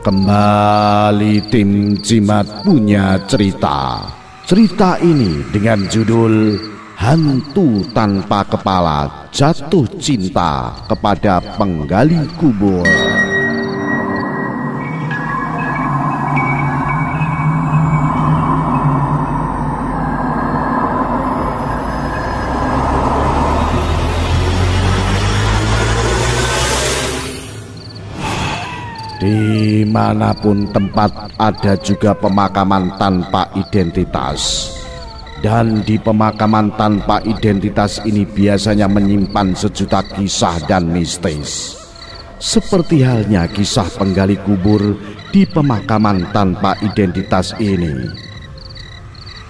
Kembali tim Jimat punya cerita. Cerita ini dengan judul Hantu Tanpa Kepala Jatuh Cinta kepada Penggali Kubur. Dimanapun tempat ada juga pemakaman tanpa identitas. Dan di pemakaman tanpa identitas ini biasanya menyimpan sejuta kisah dan mistis. Seperti halnya kisah penggali kubur di pemakaman tanpa identitas ini.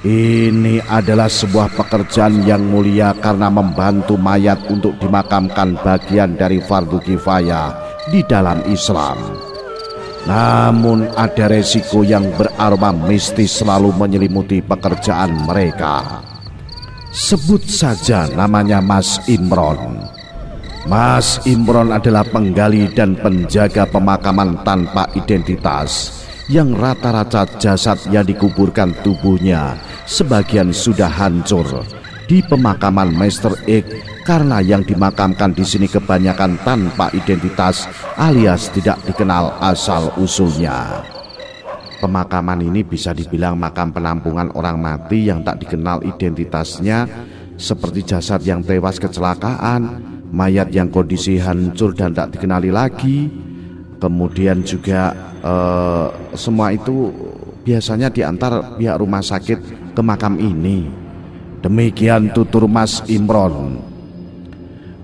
Ini adalah sebuah pekerjaan yang mulia karena membantu mayat untuk dimakamkan bagian dari fardu kifayah di dalam Islam. Namun ada resiko yang beraroma mistis selalu menyelimuti pekerjaan mereka. Sebut saja namanya Mas Imron. Mas Imron adalah penggali dan penjaga pemakaman tanpa identitas yang rata-rata jasad yang dikuburkan tubuhnya sebagian sudah hancur di pemakaman Mr. X, karena yang dimakamkan di sini kebanyakan tanpa identitas alias tidak dikenal asal-usulnya. Pemakaman ini bisa dibilang makam penampungan orang mati yang tak dikenal identitasnya, seperti jasad yang tewas kecelakaan, mayat yang kondisi hancur dan tak dikenali lagi. Kemudian juga semua itu biasanya diantar pihak rumah sakit ke makam ini. Demikian tutur Mas Imron.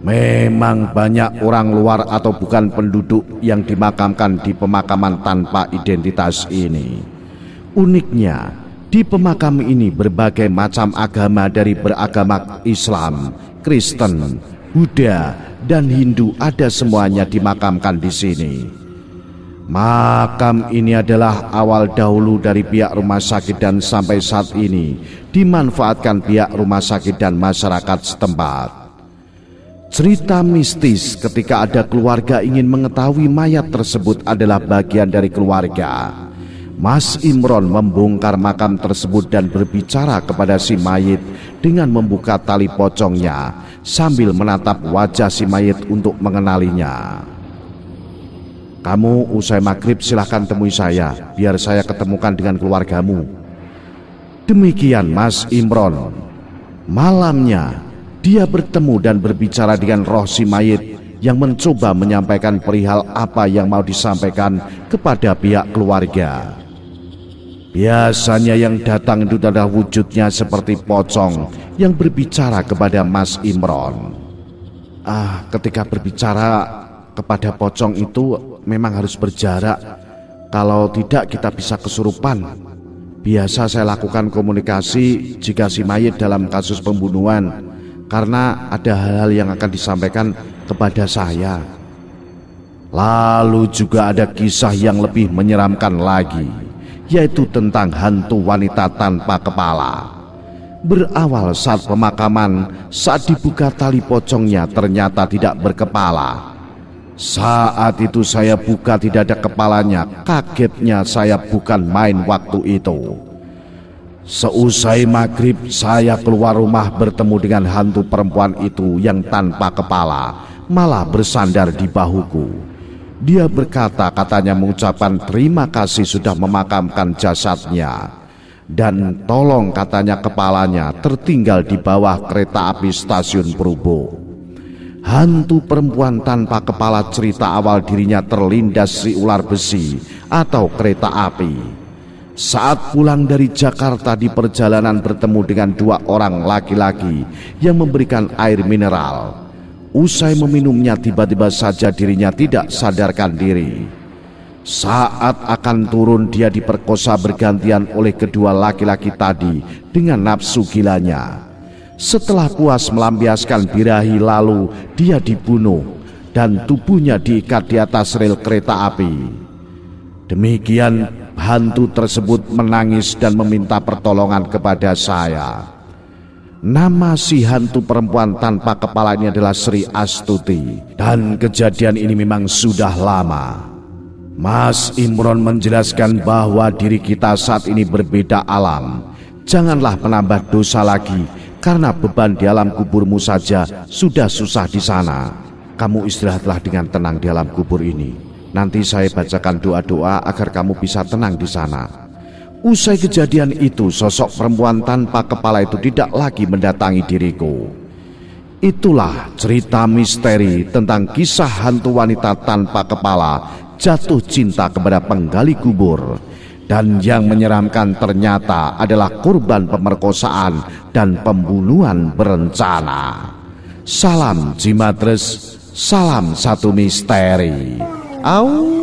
Memang banyak orang luar atau bukan penduduk yang dimakamkan di pemakaman tanpa identitas ini. Uniknya, di pemakam ini berbagai macam agama dari beragama Islam, Kristen, Buddha, dan Hindu ada semuanya dimakamkan di sini. Makam ini adalah awal dahulu dari pihak rumah sakit dan sampai saat ini dimanfaatkan pihak rumah sakit dan masyarakat setempat. Cerita mistis ketika ada keluarga ingin mengetahui mayat tersebut adalah bagian dari keluarga. Mas Imron membongkar makam tersebut dan berbicara kepada si mayit dengan membuka tali pocongnya sambil menatap wajah si mayit untuk mengenalinya. Kamu usai maghrib silahkan temui saya, biar saya ketemukan dengan keluargamu. Demikian Mas Imron. Malamnya, dia bertemu dan berbicara dengan roh si mayit yang mencoba menyampaikan perihal apa yang mau disampaikan kepada pihak keluarga. Biasanya yang datang itu adalah wujudnya seperti pocong yang berbicara kepada Mas Imron. Ketika berbicara kepada pocong itu memang harus berjarak. Kalau tidak kita bisa kesurupan. Biasa saya lakukan komunikasi jika si mayit dalam kasus pembunuhan, karena ada hal-hal yang akan disampaikan kepada saya. Lalu juga ada kisah yang lebih menyeramkan lagi, yaitu tentang hantu wanita tanpa kepala. Berawal saat pemakaman, saat dibuka tali pocongnya ternyata tidak berkepala. Saat itu saya buka tidak ada kepalanya. Kagetnya saya bukan main waktu itu. Seusai maghrib saya keluar rumah bertemu dengan hantu perempuan itu yang tanpa kepala, malah bersandar di bahuku. Dia berkata katanya mengucapkan terima kasih sudah memakamkan jasadnya, dan tolong katanya kepalanya tertinggal di bawah kereta api stasiun Purbo. Hantu perempuan tanpa kepala cerita awal dirinya terlindas si ular besi atau kereta api. Saat pulang dari Jakarta di perjalanan bertemu dengan dua orang laki-laki yang memberikan air mineral. Usai meminumnya tiba-tiba saja dirinya tidak sadarkan diri. Saat akan turun dia diperkosa bergantian oleh kedua laki-laki tadi dengan nafsu gilanya. Setelah puas melampiaskan birahi lalu dia dibunuh dan tubuhnya diikat di atas rel kereta api. Demikian hantu tersebut menangis dan meminta pertolongan kepada saya. Nama si hantu perempuan tanpa kepala ini adalah Sri Astuti, dan kejadian ini memang sudah lama. Mas Imron menjelaskan bahwa diri kita saat ini berbeda alam. Janganlah menambah dosa lagi, karena beban di alam kuburmu saja sudah susah di sana. Kamu istirahatlah dengan tenang di alam kubur ini. Nanti saya bacakan doa-doa agar kamu bisa tenang di sana. Usai kejadian itu, sosok perempuan tanpa kepala itu tidak lagi mendatangi diriku. Itulah cerita misteri tentang kisah hantu wanita tanpa kepala jatuh cinta kepada penggali kubur. Dan yang menyeramkan ternyata adalah korban pemerkosaan dan pembunuhan berencana. Salam Jimatres, salam satu misteri. Au.